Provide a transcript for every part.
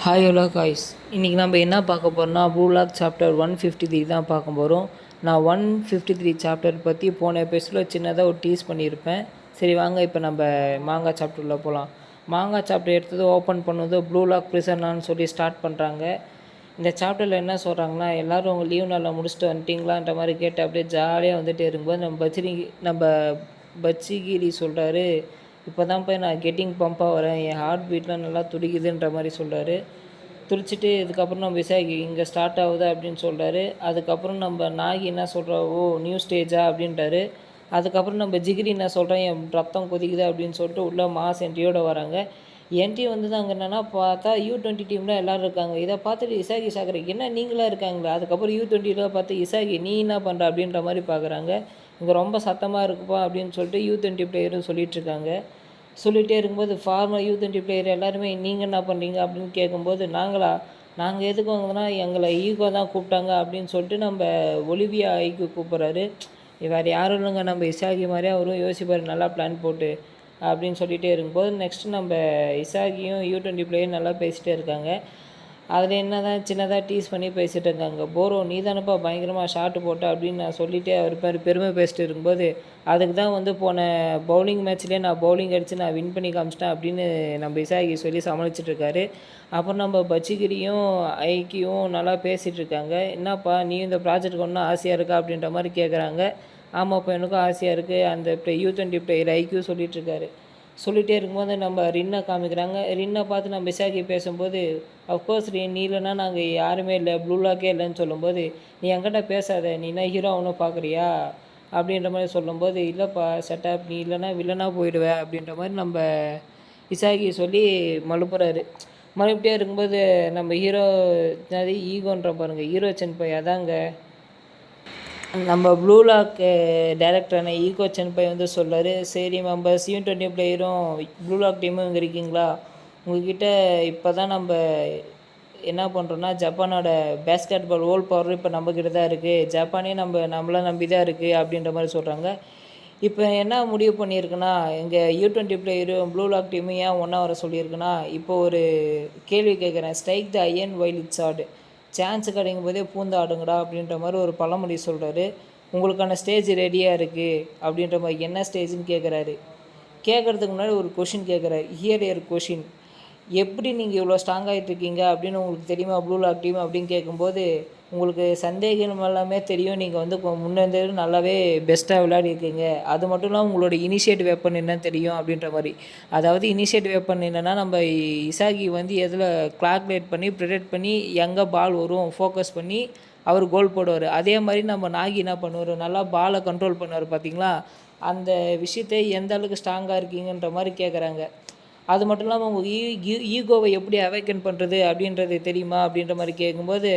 Hi hello guys, இன்றைக்கி நம்ம என்ன பார்க்க போகிறோம்னா ப்ளூலாக் சாப்டர் 153 தான் பார்க்க போகிறோம். நான் 153 சாப்டர் பற்றி போன எபிசோடில் சின்னதாக ஒரு டீஸ் பண்ணியிருப்பேன். சரி வாங்க இப்போ நம்ம மாங்கா சாப்டரில் போகலாம். மாங்கா சாப்டர் எடுத்தது ஓப்பன் பண்ணது ப்ளூலாக் ப்ரிசனான்னு சொல்லி ஸ்டார்ட் பண்ணுறாங்க. இந்த சாப்டரில் என்ன சொல்கிறாங்கன்னா, எல்லோரும் உங்கள் லீவ் நாளில் முடிச்சுட்டு வந்துட்டிங்களான்ற மாதிரி கேட்டு அப்படியே ஜாலியாக வந்துட்டு இருக்கும்போது நம்ம பச்சிகிரி சொல்கிறாரு, இப்போ தான் போய் நான் கெட்டிங் பம்பாக வரேன், என் ஹார்ட் பீட்லாம் நல்லா துடிக்குதுன்ற மாதிரி சொல்கிறாரு. துடிச்சிட்டு இதுக்கப்புறம் நம்ம விசாகி இங்கே ஸ்டார்ட் ஆகுது அப்படின்னு சொல்கிறாரு. அதுக்கப்புறம் நம்ம நாகி என்ன சொல்கிறோம், ஓ நியூ ஸ்டேஜா அப்படின்றாரு. அதுக்கப்புறம் நம்ம ஜிகிரி என்ன சொல்கிறேன், என் ரத்தம் கொதிக்குது அப்படின்னு சொல்லிட்டு உள்ளே மாஸ் என்ட்ரியோடு வராங்க. என்ட்ரி வந்து தான் அங்கே என்னென்னா பார்த்தா U20 டீமில் எல்லோரும் இருக்காங்க. இதை பார்த்துட்டு இசாகி சாகரை என்ன நீங்களாக இருக்காங்களா. அதுக்கப்புறம் U20 பார்த்து இசாகி நீ என்ன பண்ணுற அப்படின்ற மாதிரி பார்க்குறாங்க. இங்கே ரொம்ப சத்தமாக இருக்குப்பா அப்படின்னு சொல்லிட்டு U20 பிளேயரும் சொல்லிகிட்ருக்காங்க. சொல்லிகிட்டே இருக்கும்போது ஃபார்மர் U20 பிளேயர் எல்லாருமே நீங்கள் என்ன பண்ணுறீங்க அப்படின்னு கேட்கும்போது, நாங்கள் எதுக்கு வாங்கினா எங்களை ஈகோ தான் கூப்பிட்டாங்க அப்படின்னு சொல்லிட்டு நம்ம ஒலிவியா ஐக்கு கூப்பிட்றாரு. வேறு யாரும் இல்லைங்க, நம்ம இசாகி மாதிரியே அவரும் யோசிப்பார் நல்லா பிளான் போட்டு அப்படின்னு சொல்லிகிட்டே இருக்கும்போது நெக்ஸ்ட்டு நம்ம இசாகியும் U20 பிளேயரும் நல்லா பேசிகிட்டே இருக்காங்க. அதில் என்ன தான் சின்னதாக டீஸ் பண்ணி பேசிகிட்டு இருக்காங்க. போரோ நீ தானப்பா பயங்கரமாக ஷாட்டு போட்ட அப்படின்னு நான் சொல்லிகிட்டே அவர் பெருமை பேசிட்டு இருக்கும்போது, அதுக்கு தான் வந்து போன பவுலிங் மேட்ச்லேயே நான் பவுலிங் அடித்து நான் வின் பண்ணி காமிச்சிட்டேன் அப்படின்னு நம்ம இசாகி சொல்லி சமாளிச்சிட்ருக்காரு. அப்புறம் நம்ம பச்சிகிரியும் ஐக்கியும் நல்லா பேசிகிட்டு இருக்காங்க. என்னப்பா நீ இந்த ப்ராஜெக்ட்டுக்கு ஒன்றும் ஆசையாக இருக்கா அப்படின்ற மாதிரி கேட்குறாங்க. ஆமாப்பா எனக்கும் ஆசையாக இருக்குது அந்த U20 பிளேயர் ஐக்கியூ சொல்லிகிட்ருக்காரு. சொல்லிகிட்டே இருக்கும்போது நம்ம ரின்னை காமிக்கிறாங்க. ரின்னை பார்த்து நம்ம விசாகி பேசும்போது, அஃப்கோர்ஸ் நீ இல்லைன்னா நாங்கள் யாருமே இல்லை, ப்ளூலாக்கே இல்லைன்னு சொல்லும்போது, நீ என்கிட்ட பேசாத, நீ என்ன ஹீரோ ஆகணும் பார்க்குறியா அப்படின்ற மாதிரி சொல்லும்போது, இல்லைப்பா செட்டப் நீ இல்லைன்னா வில்லனாக போயிடுவேன் அப்படின்ற மாதிரி நம்ம இசாகி சொல்லி மழுப்புறாரு. மறுபடியும் இருக்கும்போது நம்ம ஹீரோ ஈகோன்ற பாருங்கள், ஹீரோ சென்பை அதாங்க நம்ம ப்ளூலாக் டைரக்டரான ஈகோ சென்பை வந்து சொல்கிறாரு, சரி நம்ம U20 பிளேயரும் ப்ளூலாக் டீமும் இங்கே இருக்கீங்களா, உங்கள்கிட்ட இப்போ தான் நம்ம என்ன பண்ணுறோன்னா ஜப்பானோட பேஸ்கெட் பால் வேர்ல்ட் பவர் இப்போ நம்மக்கிட்ட தான் இருக்குது, ஜப்பானே நம்மளை நம்பி தான் இருக்குது அப்படின்ற மாதிரி சொல்கிறாங்க. இப்போ என்ன முடிவு பண்ணியிருக்குன்னா, எங்கள் U20 பிளேயரும் ப்ளூலாக் டீமும் ஏன் ஒன்றா வர சொல்லியிருக்குன்னா, இப்போ ஒரு கேள்வி கேட்குறேன், strike the iron while it's hot, chance கிடைக்கும் போதே பூந்து ஆடுங்கடா அப்படின்ற மாதிரி ஒரு பழமொழி சொல்கிறாரு. உங்களுக்கான ஸ்டேஜ் ரெடியாக இருக்குது அப்படின்ற மாதிரி என்ன ஸ்டேஜ்னு கேட்குறாரு. கேட்குறதுக்கு முன்னாடி ஒரு கொஷின் கேட்குறாரு, ஹியர் ஏர் கொஷின், எப்படி நீங்கள் இவ்வளோ ஸ்ட்ராங் ஆகிட்ருக்கீங்க அப்படின்னு உங்களுக்கு தெரியுமா ப்ளூலாக் டீம் அப்படின்னு கேட்கும்போது, உங்களுக்கு சந்தேகம் எல்லாமே தெரியும், நீங்கள் வந்து முன்னேருந்து நல்லாவே பெஸ்ட்டாக விளையாடிருக்கீங்க, அது மட்டும் இல்லாமல் உங்களோட இனிஷியேட்டிவ் வெப்பன் என்ன தெரியும் அப்படின்ற மாதிரி. அதாவது இனிஷியேட்டிவ் வெப்பன் என்னென்னா, நம்ம இசாகி வந்து எதில் கால்குலேட் பண்ணி ப்ரிடிக்ட் பண்ணி எங்கே பால் வரும் ஃபோக்கஸ் பண்ணி அவர் கோல் போடுவார். அதே மாதிரி நம்ம நாகி என்ன பண்ணுவார், நல்லா பாலை கண்ட்ரோல் பண்ணுவார் பார்த்தீங்களா, அந்த விஷயத்தை எந்த அளவுக்கு ஸ்ட்ராங்காக இருக்கீங்கன்ற மாதிரி கேட்குறாங்க. அது மட்டும் இல்லாமல் உங்கள் ஈகோவை எப்படி அவேக்கன் பண்ணுறது அப்படின்றது தெரியுமா அப்படின்ற மாதிரி கேட்கும்போது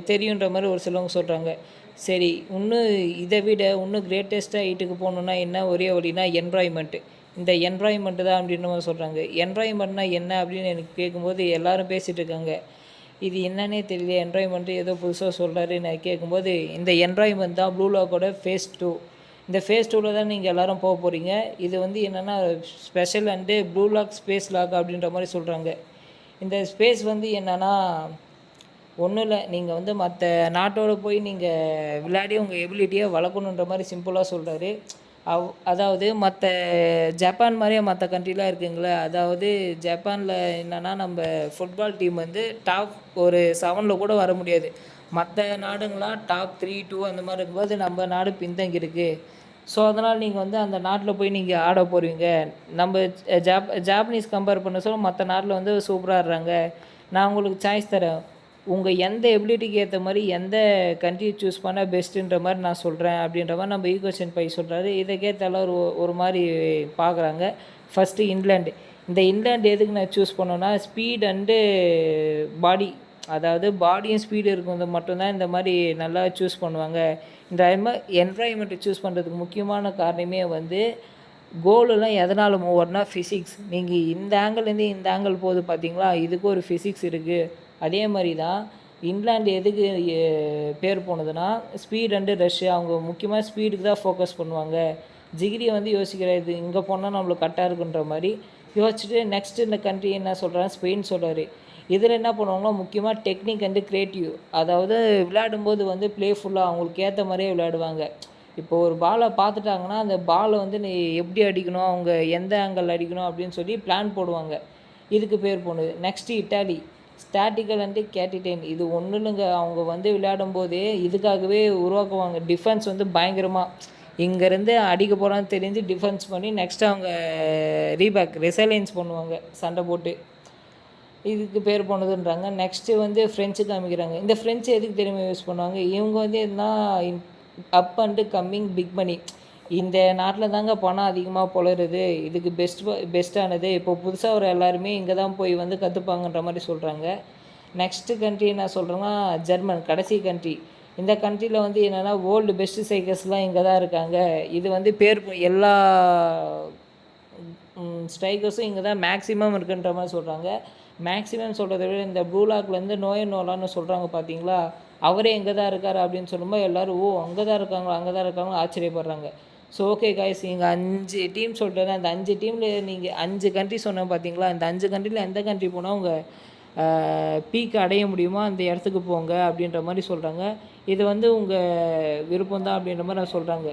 தெரியுன்ற மாதிரி ஒரு சிலவங்க சொல்கிறாங்க. சரி இன்னும் இதை விட இன்னும் கிரேட்டஸ்ட்டாக ஹைட்டுக்கு போகணுன்னா என்ன ஒரே வழினா என்வாய்மெண்ட்டு, இந்த என்வாய்மெண்ட்டு தான் அப்படின்ற மாதிரி சொல்கிறாங்க. என்வாய்மெண்ட்னா என்ன அப்படின்னு எனக்கு கேட்கும்போது எல்லோரும் பேசிகிட்டு இருக்காங்க. இது என்னன்னே தெரியல, என்வாய்மெண்ட்டு ஏதோ புதுசாக சொல்கிறாரு நான் கேட்கும்போது, இந்த என்வாய்மெண்ட் தான் ப்ளூலாக்கோட ஃபேஸ் 2. இந்த ஃபேஸ் 2ல் தான் நீங்கள் எல்லோரும் போக போகிறீங்க. இது வந்து என்னென்னா ஸ்பெஷல் அண்டு ப்ளூலாக் ஸ்பேஸ் லாக் அப்படின்ற மாதிரி சொல்கிறாங்க. இந்த ஸ்பேஸ் வந்து என்னென்னா ஒன்றும் இல்லை, நீங்கள் வந்து மற்ற நாட்டோடு போய் நீங்கள் விளையாடி உங்கள் எபிலிட்டியை வளர்க்கணுன்ற மாதிரி சிம்பிளாக சொல்கிறாரு. அதாவது மற்ற ஜப்பான் மாதிரியே மற்ற கண்ட்ரிலாம் இருக்குங்களே, அதாவது ஜப்பானில் என்னென்னா நம்ம ஃபுட்பால் டீம் வந்து டாப் ஒரு 7ல் கூட வர முடியாது. மற்ற நாடுங்களாம் டாப் 3, 2 அந்த மாதிரி இருக்கும்போது நம்ம நாடு பின்தங்கி இருக்குது. ஸோ அதனால் நீங்கள் வந்து அந்த நாட்டில் போய் நீங்கள் ஆட போகிறீங்க. நம்ம ஜாப்பனீஸ் கம்பேர் பண்ண சொல்ல மற்ற நாட்டில் வந்து சூப்பராக ஆடுறாங்க. நான் உங்களுக்கு சாய்ஸ் தரேன், உங்கள் எந்த எபிலிட்டிக்கு ஏற்ற மாதிரி எந்த கண்ட்ரியை சூஸ் பண்ணால் பெஸ்ட்டுன்ற மாதிரி நான் சொல்கிறேன் அப்படின்ற மாதிரி நம்ம ஈகோ சென்பை சொல்கிறாரு. இதை கேட்டால ஒரு மாதிரி பார்க்குறாங்க. ஃபஸ்ட்டு இங்கிலாந்து, இந்த இங்கிலாந்து எதுக்கு நான் சூஸ் பண்ணோன்னா ஸ்பீட் அண்டு பாடி, அதாவது பாடியும் ஸ்பீடு இருக்கிறது மட்டும்தான் இந்த மாதிரி நல்லா சூஸ் பண்ணுவாங்க. இந்த என்வாயன்மெண்ட்டை சூஸ் பண்ணுறதுக்கு முக்கியமான காரணமே வந்து கோலெலாம் எதனால் மூவர்னா ஃபிசிக்ஸ். நீங்கள் இந்த ஆங்கிள்லேருந்து இந்த ஆங்கிள் போகுது பார்த்தீங்களா, இதுக்கு ஒரு ஃபிசிக்ஸ் இருக்குது. அதே மாதிரி தான் இங்கிலாந்து எதுக்கு பேர் போனதுன்னா ஸ்பீட் அண்டு ரஷ்ஷு, அவங்க முக்கியமாக ஸ்பீடுக்கு தான் ஃபோக்கஸ் பண்ணுவாங்க. ஜிகிரியை வந்து யோசிக்கிறாரு, இங்கே போனால் நம்மளுக்கு கரெக்டாக இருக்குன்ற மாதிரி யோசிச்சுட்டு நெக்ஸ்ட்டு இந்த கண்ட்ரி என்ன சொல்கிறாங்க, ஸ்பெயின் சொல்கிறாரு. இதில் என்ன பண்ணுவாங்கன்னா முக்கியமாக டெக்னிக் அண்டு க்ரியேட்டிவ், அதாவது விளையாடும்போது வந்து ப்ளேஃபுல்லாக அவங்களுக்கு ஏற்ற மாதிரியே விளையாடுவாங்க. இப்போ ஒரு பாலை பார்த்துட்டாங்கன்னா அந்த பாலை வந்து நீ எப்படி அடிக்கணும், அவங்க எந்த ஆங்கிள் அடிக்கணும் அப்படின்னு சொல்லி பிளான் போடுவாங்க. இதுக்கு பேர் போனது. நெக்ஸ்ட்டு இட்டாலி ஸ்டாட்டிக்கல் அண்டு கேட்டிடைன். இது ஒன்றும் இல்லைங்க, அவங்க வந்து விளையாடும்போதே இதுக்காகவே உருவாக்குவாங்க. டிஃபென்ஸ் வந்து பயங்கரமாக இங்கேருந்து அடிக்க போகிறான்னு தெரிஞ்சு டிஃபென்ஸ் பண்ணி நெக்ஸ்ட்டு அவங்க ரெசைலைன்ஸ் பண்ணுவாங்க சண்டை போட்டு. இதுக்கு பேர் போனதுன்றாங்க. நெக்ஸ்ட்டு வந்து ஃப்ரெஞ்சு காமிக்கிறாங்க. இந்த ஃப்ரெஞ்சு எதுக்கு தெரியுமா யூஸ் பண்ணுவாங்க, இவங்க வந்து எதுனா up and coming big money, இந்த நாட்டில் தாங்க பணம் அதிகமாக புலருது, இதுக்கு பெஸ்ட்டானது இப்போ புதுசாக ஒரு எல்லாருமே இங்கே தான் போய் வந்து கற்றுப்பாங்கன்ற மாதிரி சொல்கிறாங்க. நெக்ஸ்ட்டு கண்ட்ரி என்ன சொல்கிறேன்னா ஜெர்மன், கடைசி கண்ட்ரி. இந்த கண்ட்ரியில் வந்து என்னென்னா வேர்ல்டு பெஸ்ட்டு சைக்கர்ஸ்லாம் இங்கே தான் இருக்காங்க. இது வந்து பேர் எல்லா ஸ்ட்ரைக்கர்ஸும் இங்கே தான் மேக்ஸிமம் இருக்குன்ற மாதிரி சொல்கிறாங்க. மேக்ஸிமம் சொல்கிறத விட இந்த ப்ளூலாக்லேருந்து நோலான்னு சொல்கிறாங்க பார்த்தீங்களா, அவரே இங்கே தான் இருக்கார் அப்படின்னு சொல்லும்போது எல்லோரும் ஓ அங்கே தான் இருக்காங்களா அங்கே தான் இருக்காங்களோ ஆச்சரியப்படுறாங்க. ஸோ ஓகே காய்ஸ், இங்கே 5 டீம் சொல்லிட்டு அந்த 5 டீமில் நீங்கள் 5 கண்ட்ரி சொன்னேன் பார்த்தீங்களா, இந்த 5 கண்ட்ரியில் எந்த கண்ட்ரி போனால் உங்கள் பீக் அடைய முடியுமோ அந்த இடத்துக்கு போங்க அப்படின்ற மாதிரி சொல்கிறாங்க. இது வந்து உங்கள் விருப்பம் தான் அப்படின்ற மாதிரி நான் சொல்கிறாங்க.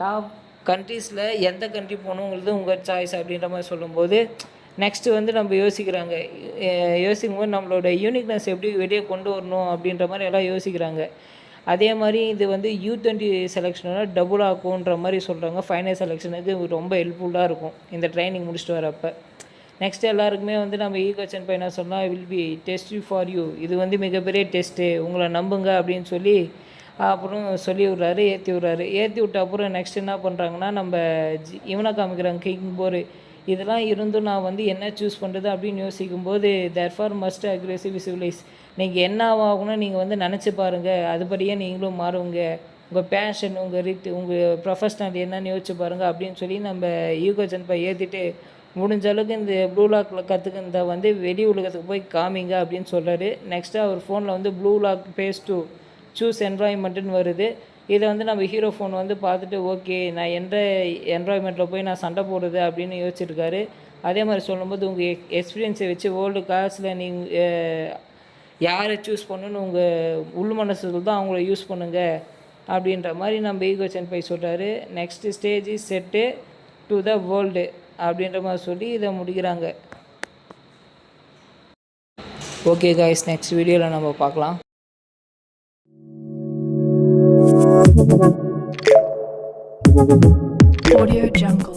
டாப் கண்ட்ரீஸில் எந்த கண்ட்ரி போகணுங்கிறது உங்கள் சாய்ஸ் அப்படின்ற மாதிரி சொல்லும்போது நெக்ஸ்ட்டு வந்து நம்ம யோசிக்கும்போது நம்மளோட யூனிக்னஸ் எப்படி வெளியே கொண்டு வரணும் அப்படின்ற மாதிரி எல்லாம் யோசிக்கிறாங்க. அதே மாதிரி இது வந்து U20 செலெக்ஷனோட டபுள் ஆக்குன்ற மாதிரி சொல்கிறாங்க. ஃபைனல் செலெக்ஷனுக்கு ரொம்ப ஹெல்ப்ஃபுல்லாக இருக்கும் இந்த ட்ரைனிங் முடிச்சுட்டு வரப்போ. நெக்ஸ்ட் எல்லாருக்குமே வந்து நம்ம ஈகோச்சன் பையனை சொன்னால் will be test for you, இது வந்து மிகப்பெரிய டெஸ்ட்டு, உங்களை நம்புங்க அப்படின்னு சொல்லி அப்புறம் சொல்லி விட்றாரு, ஏற்றி விட்ட அப்புறம் நெக்ஸ்ட் என்ன பண்ணுறாங்கன்னா நம்ம இவனை காமிக்கிறாங்க கிங் போர். இதெல்லாம் இருந்தும் நான் வந்து என்ன சூஸ் பண்ணுறது அப்படின்னு யோசிக்கும்போது தேர்ஃபார் மஸ்ட் அக்ரெசிவ் விசுவலைஸ், நீங்கள் என்ன ஆகணும்னு நீங்கள் வந்து நினச்சி பாருங்கள், அதுபடியே நீங்களும் மாறுங்க, உங்கள் பேஷன் உங்கள் உங்கள் ப்ரொஃபஷ்னல் என்னன்னு யோசிச்சு பாருங்கள் அப்படின்னு சொல்லி நம்ம ஈகோச்சன் பை ஏற்றிட்டு முடிஞ்ச அளவுக்கு இந்த ப்ளூ லாக்கில் கற்றுக்கிறத வந்து வெளி உலகத்துக்கு போய் காமிங்க அப்படின்னு சொல்கிறாரு. நெக்ஸ்ட்டு அவர் ஃபோனில் வந்து blue lock base to choose என்வாயன்மெண்ட்டுன்னு வருது. இதை வந்து நம்ம ஹீரோ ஃபோன் வந்து பார்த்துட்டு ஓகே நான் எந்த என்வாயன்மெண்ட்டில் போய் நான் சண்டை போடுறது அப்படின்னு யோசிச்சிருக்காரு. அதே மாதிரி சொல்லும்போது உங்கள் எக்ஸ்பீரியன்ஸை வச்சு வேர்ல்டு கிளாஸில் நீங்கள் யாரை சூஸ் பண்ணணுன்னு உங்கள் உள் மனசுல தான் அவங்கள யூஸ் பண்ணுங்கள் அப்படின்ற மாதிரி நம்ம ஈகோச்சன் பை சொல்கிறாரு. Next stage is set to the world அப்படின்ற மாதிரி சொல்லி இதை முடிக்கிறாங்க. ஓகே காய்ஸ், நெக்ஸ்ட் வீடியோவில் நம்ம பார்க்கலாம். Audio Jungle.